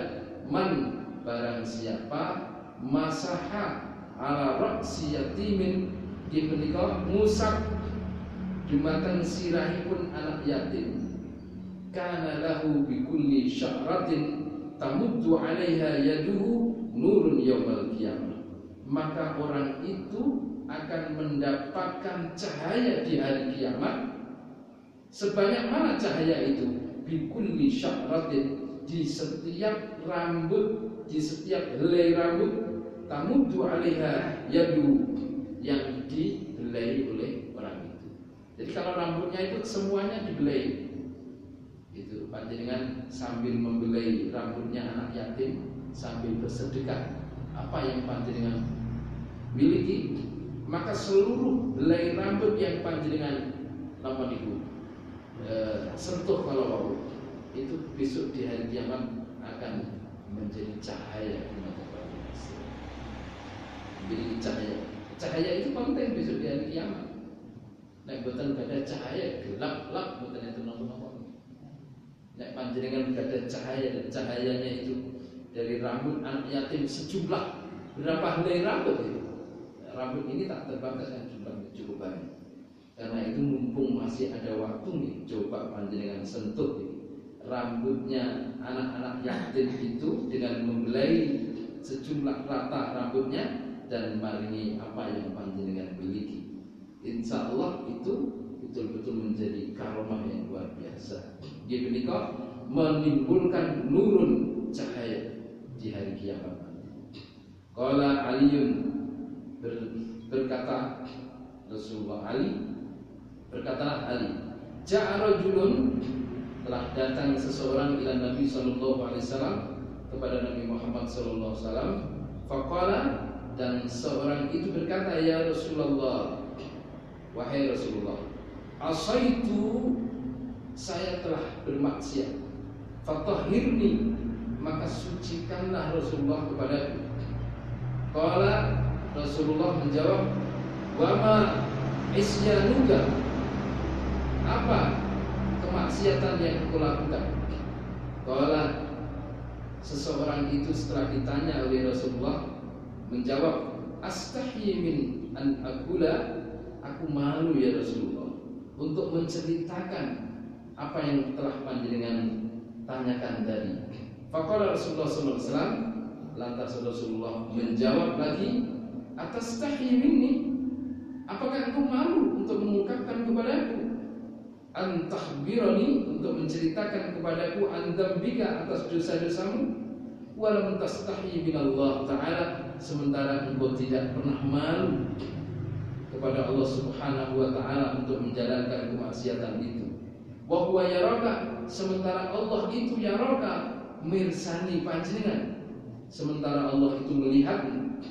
man barang siapa masaha ala ra'si yatimin, di menika musab dumateng sirahipun anak yatim, kana lahu bi kulli sya'ratin tamuddu 'alaiha yaduhu nurun yaumal qiyamah, maka orang itu akan mendapatkan cahaya di hari kiamat. Sebanyak mana cahaya itu? Bi kulli sya'ratin, di setiap rambut, di setiap helai rambut, tamuddu 'alaiha yadu, yang dibelai oleh orang itu. Jadi kalau rambutnya itu semuanya dibelai, itu panjenengan sambil membelai rambutnya anak yatim sambil bersedekah apa yang panjenengan miliki, maka seluruh helai rambut yang panjenengan napa niku sentuh kalau itu besok di hari kiamat akan menjadi cahaya di mata manusia. Jadi cahaya itu penting besok di hari kiamat. Nek boten ada cahaya gelap-gelap boten itu napa-napa. Nek panjenengan ada cahaya, dan cahayanya itu dari rambut anak yatim sejumlah berapa helai rambut itu. Rambut ini tak terbatas kan jumlahnya cukup banyak. Karena itu mumpung masih ada waktu nih, coba panjenengan sentuh nih rambutnya anak-anak yatim itu dengan membelai sejumlah rata rambutnya dan maringi apa yang panjenengan miliki. Insya Allah itu betul-betul menjadi karomah yang luar biasa. Dia menikah menimbulkan nurun cahaya di hari kiamat. Qala Aliun, berkata Rasulullah Ali, berkatalah Ali, ja'a rajulun, telah datang seseorang ila Nabi sallallahu alaihi wasallam, kepada Nabi Muhammad sallallahu alaihi wasallam, faqala, dan seorang itu berkata, ya Rasulullah, wahai Rasulullah, asaitu, saya telah bermaksiat, fatahhirni, maka sucikanlah Rasulullah kepadaku. Qala, Rasulullah menjawab, wama isyanuka, apa kemaksiatan yang kau lakukan? Qala, seseorang itu setelah ditanya oleh Rasulullah menjawab, astahyi min an aqula, aku malu ya Rasulullah untuk menceritakan apa yang telah panjenengan tanyakan tadi. Faqala Rasulullah sallallahu alaihi wasallam, lantas Rasulullah menjawab lagi, atastahyi minni, apakah engkau malu untuk mengungkapkan kepadaku, antahbirani, untuk menceritakan kepadaku, andambika, atas dosa-dosamu, walam tastahyi minallah ta'ala, sementara engkau tidak pernah malu kepada Allah subhanahu wa ta'ala untuk menjalankan kemaksiatan itu. Wa huwa yaraka, sementara Allah itu yaraka, mirsani panjenengan, sementara Allah itu melihatmu.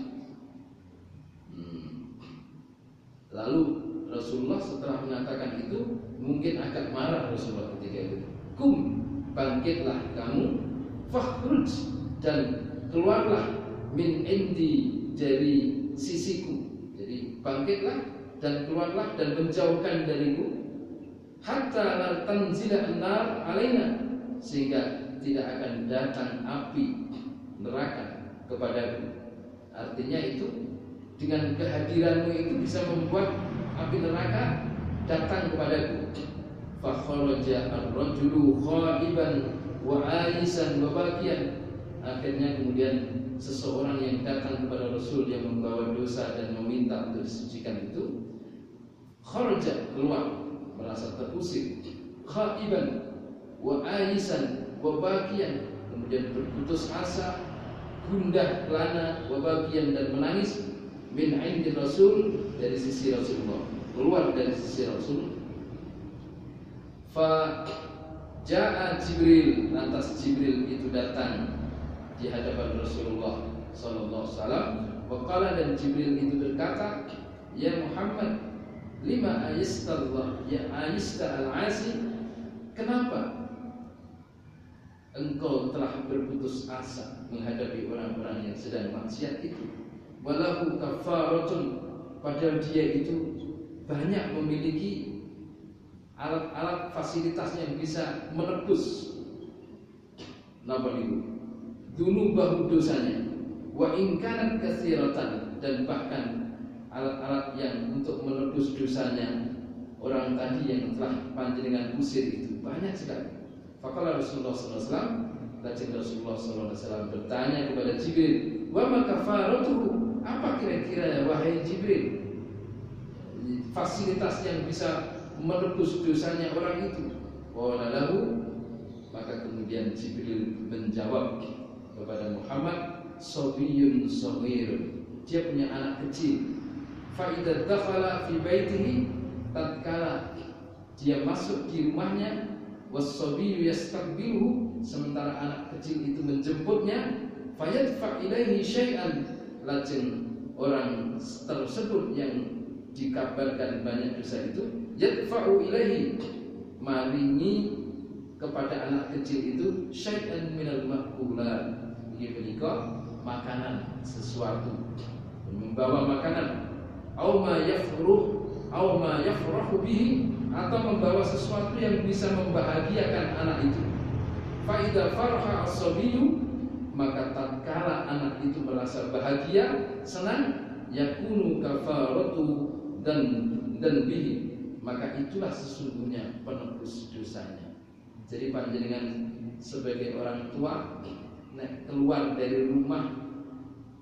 Lalu Rasulullah setelah mengatakan itu, mungkin agak marah Rasulullah ketika itu. Kum, bangkitlah kamu, fakhruj, dan keluarlah, min indi, dari sisiku. Jadi bangkitlah dan keluarlah dan menjauhkan dariku, hatta la tanzila an-nar alaina, sehingga tidak akan datang api neraka kepadaku. Artinya itu, dengan kehadiranmu itu bisa membuat api neraka datang kepadaku. Fa kharaja ar-rajulu khaiban wa aisan wa bakiyan. Akhirnya kemudian seseorang yang datang kepada Rasul yang membawa dosa dan meminta untuk disucikan itu, kharaja, keluar merasa terusik, khaiban wa aisan wa bakiyan, kemudian berputus asa, gundah kelana, wa bakiyan, dan menangis, min indi Rasul, dari sisi Rasulullah, keluar dari sisi Rasul. Fa jaa Jibril, lantas Jibril itu datang di hadapan Rasulullah sallallahu alaihi wasallam. Waqala, dan Jibril itu berkata, ya Muhammad, lima ayistallah ya ayista al-asi, kenapa engkau telah berputus asa menghadapi orang-orang yang sedang maksiat itu. Walahu kafaratun, padahal dia itu banyak memiliki alat-alat fasilitas yang bisa menebus dunubahu dosanya. Wa in kanat katsiratan, dan bahkan alat-alat yang untuk menebus dosanya orang tadi yang telah panjenengan usir itu banyak sekali. Faqala Rasulullah SAW, lajeng Rasulullah SAW bertanya kepada Jibril, wa ma kafaratuhu, apa kira-kira wahai Jibril fasilitas yang bisa menebus dosanya orang itu? Qala lahu, maka kemudian Jibril menjawab kepada Muhammad, Sobiyun shaghirun, dia punya anak kecil. Fa idza dakhala fi baitihi, tatkala dia masuk di rumahnya, was-sabiyyu yastaqbiluhu, sementara anak kecil itu menjemputnya, fayadfa ilaihi syai'an, lajeng orang tersebut yang dikabarkan banyak dosa itu, yadfa'u ilaihi, maringi kepada anak kecil itu syai'an minal ma'kulat, begitu makanan, sesuatu, membawa makanan, au ma yafrahu bihi, atau membawa sesuatu yang bisa membahagiakan anak itu. Fa idza farha as-sabiyyu, maka tatkala anak itu merasa bahagia, senang, yakunu kafaratu dan bihi, maka itulah sesungguhnya penebus dosanya. Jadi panjenengan sebagai orang tua nek keluar dari rumah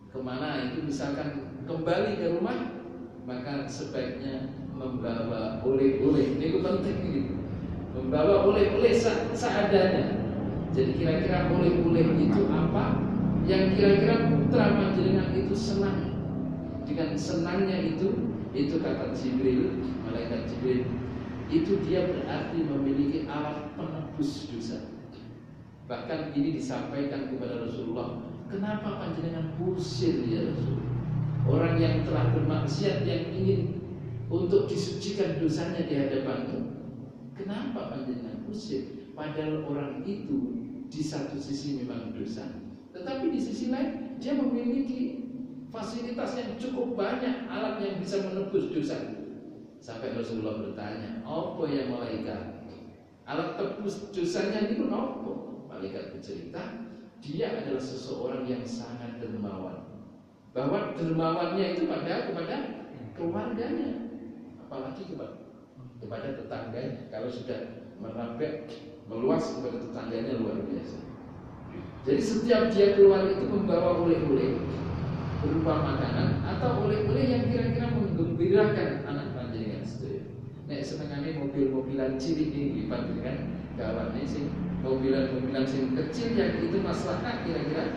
kemana itu, misalkan kembali ke rumah, maka sebaiknya membawa oleh-oleh. Ini penting gitu. Membawa oleh-oleh seadanya. Jadi kira-kira oleh-oleh itu apa yang kira-kira putra panjenengan itu senang. Dengan senangnya itu kata Jibril, malaikat Jibril, itu dia berarti memiliki alat penebus dosa. Bahkan ini disampaikan kepada Rasulullah, kenapa panjenengan pusir ya Rasul? Orang yang telah bermaksiat yang ingin untuk disucikan dosanya di hadapanmu, kenapa panjenengan pusir? Padahal orang itu di satu sisi memang dosa, tetapi di sisi lain dia memiliki fasilitas yang cukup banyak, alat yang bisa menebus dosa. Sampai Rasulullah bertanya, apa ya malaikat? Alat tebus dosanya itu apa? Malaikat bercerita, dia adalah seseorang yang sangat dermawan. Bahwa dermawannya itu kepada keluarganya, apalagi kepada tetangganya. Kalau sudah merambek meluas kepada tetangganya luar biasa. Jadi setiap dia keluar itu membawa oleh-oleh berupa makanan atau oleh-oleh yang kira-kira menggembirakan anak panjenengan sedaya. Nek senengane mobil-mobilan cilik ini panjenengan kawane sing mobilan-mobilan sing kecil yang itu maslahat kira-kira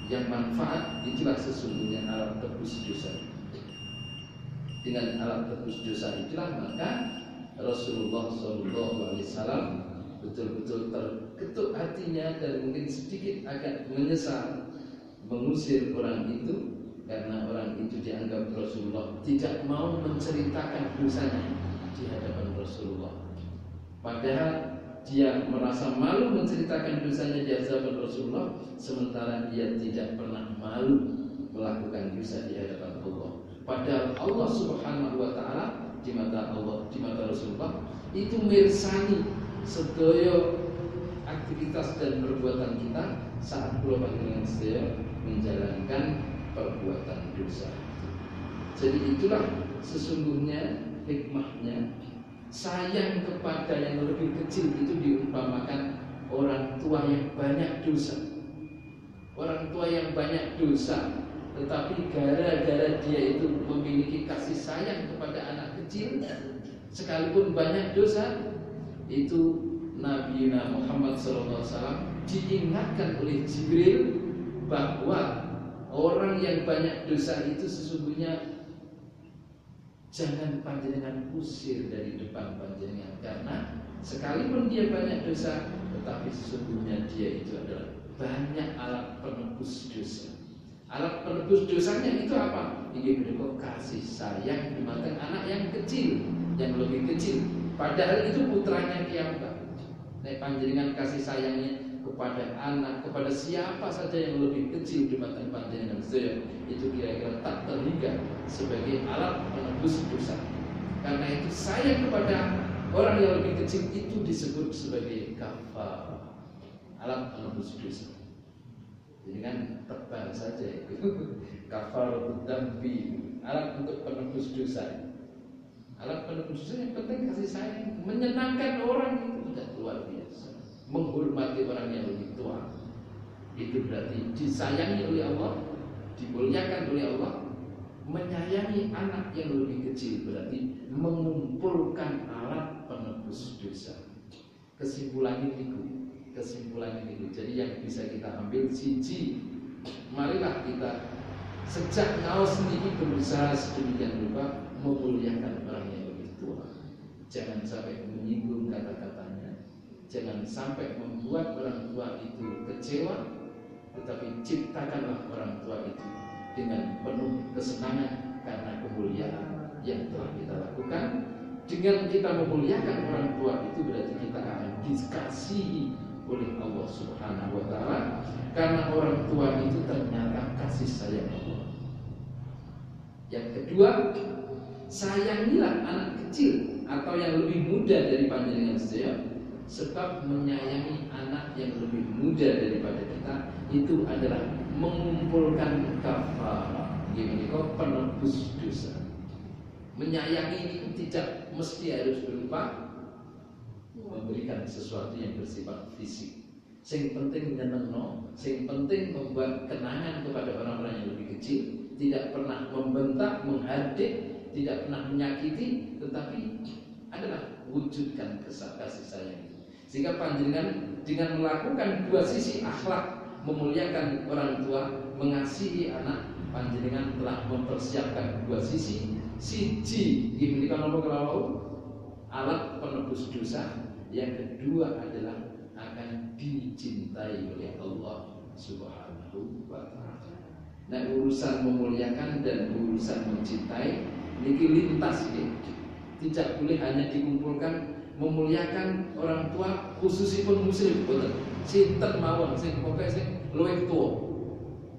yang manfaat, itulah sesungguhnya alat tebus dosa. Dengan alat tebus dosa itulah maka Rasulullah SAW betul-betul terketuk hatinya dan mungkin sedikit agak menyesal mengusir orang itu, karena orang itu dianggap Rasulullah tidak mau menceritakan dosanya di hadapan Rasulullah. Padahal dia merasa malu menceritakan dosanya di hadapan Rasulullah, sementara dia tidak pernah malu melakukan dosa di hadapan Allah. Padahal Allah Subhanahu wa Ta'ala di mata Allah, di mata Rasulullah itu mirsani sedaya aktivitas dan perbuatan kita saat kula panjenengan sedaya menjalankan perbuatan dosa. Jadi itulah sesungguhnya hikmahnya. Sayang kepada yang lebih kecil itu diumpamakan orang tua yang banyak dosa. Orang tua yang banyak dosa, tetapi gara-gara dia itu memiliki kasih sayang kepada anak kecil, sekalipun banyak dosa, itu Nabi Muhammad SAW diingatkan oleh Jibril bahwa orang yang banyak dosa itu sesungguhnya jangan panjenengan usir dari depan panjenengan, karena sekalipun dia banyak dosa, tetapi sesungguhnya dia itu adalah banyak alat penebus dosa. Alat penebus dosanya itu apa? Ini berupa kasih sayang di mata anak yang kecil, yang lebih kecil. Padahal itu putranya kiamat. Nek panjenengan kasih sayangnya kepada anak, kepada siapa saja yang lebih kecil di mata panjenengan sedaya, itu kira-kira tak terhingga sebagai alat penebus dosa. Karena itu sayang kepada orang yang lebih kecil itu disebut sebagai kafar, alat penebus dosa. Jadi kan tebal saja itu kafar dzambi, alat untuk penebus dosa. Alat penebus dosa yang penting kasih sayang, menyenangkan orang itu sudah luar biasa. Menghormati orang yang lebih tua, itu berarti disayangi oleh Allah, dimuliakan oleh Allah. Menyayangi anak yang lebih kecil berarti mengumpulkan alat penebus dosa. Kesimpulannya itu. Jadi yang bisa kita ambil siji, marilah kita sejak ngaos niki berusaha sedemikian rupa memuliakan orang yang lebih tua. Jangan sampai menyinggung kata-katanya, jangan sampai membuat orang tua itu kecewa, tetapi ciptakanlah orang tua itu dengan penuh kesenangan karena kemuliaan yang telah kita lakukan. Dengan kita memuliakan orang tua itu berarti kita akan dikasihi oleh Allah Subhanahu wa Ta'ala, karena orang tua itu ternyata kasih sayang Allah. Yang kedua, sayangilah anak kecil atau yang lebih muda dari panjenengan sedaya, sebab menyayangi anak yang lebih muda daripada kita itu adalah mengumpulkan kafarah, yaitu penebus dosa. Menyayangi itu tidak mesti harus berupa memberikan sesuatu yang bersifat fisik. Yang penting nyenengno, yang penting membuat kenangan kepada orang-orang yang lebih kecil, tidak pernah membentak, menghardik, tidak pernah menyakiti, tetapi adalah wujudkan kasih sayang itu. Sehingga panjenengan dengan melakukan dua sisi akhlak, memuliakan orang tua, mengasihi anak, panjenengan telah mempersiapkan dua sisi. Siji diberikan alat penebus dosa. Yang kedua adalah akan dicintai oleh Allah Subhanahu wa Ta'ala. Nah, urusan memuliakan dan urusan mencintai niki lintas ya. Tidak boleh hanya dikumpulkan memuliakan orang tua khususipun muslim, betul. Sinten mawon sing pokoke sing luwih tuwa.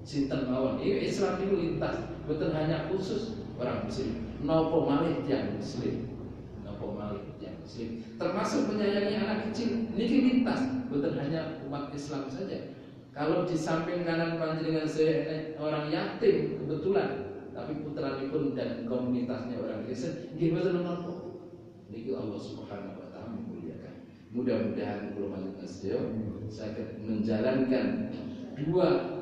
Sinten mawon. Iki Islam itu lintas, betul hanya khusus orang muslim. Napa malih tiyang muslim. Napa malih tiyang muslim. Termasuk menyayangi anak kecil niki lintas, betul hanya umat Islam saja. Kalau di samping kanan panjenengan saya orang yatim kebetulan, tapi putranipun dan komunitasnya orang Kristen, nggih mboten napa. Niki Allah Subhanahu wa Ta'ala memuliakan. Mudah-mudahan kula panjenengan sedaya saged menjalankan dua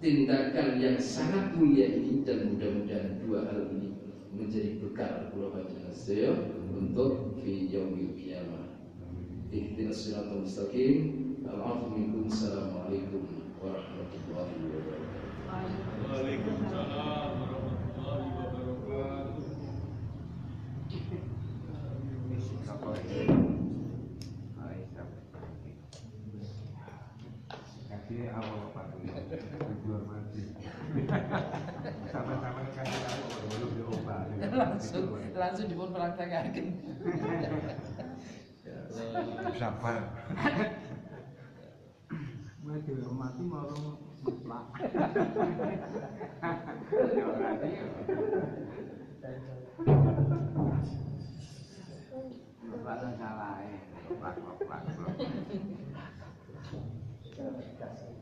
tindakan yang sangat mulia ini, dan mudah-mudahan dua hal ini menjadi bekal kula panjenengan sedaya untuk fi yaumil qiyamah. Ihdinas siratal mustaqim. Assalamualaikum warahmatullahi wabarakatuh. Waalaikumsalam warahmatullahi wabarakatuh. Kasih awal Pak tujuan mati. Sama-sama kasih awal belum diobat. Langsung dipun praktekake. Sabar. Mulai dihormati malah mutlak. Mutlak dan salah ya. Mutlak. Terima kasih.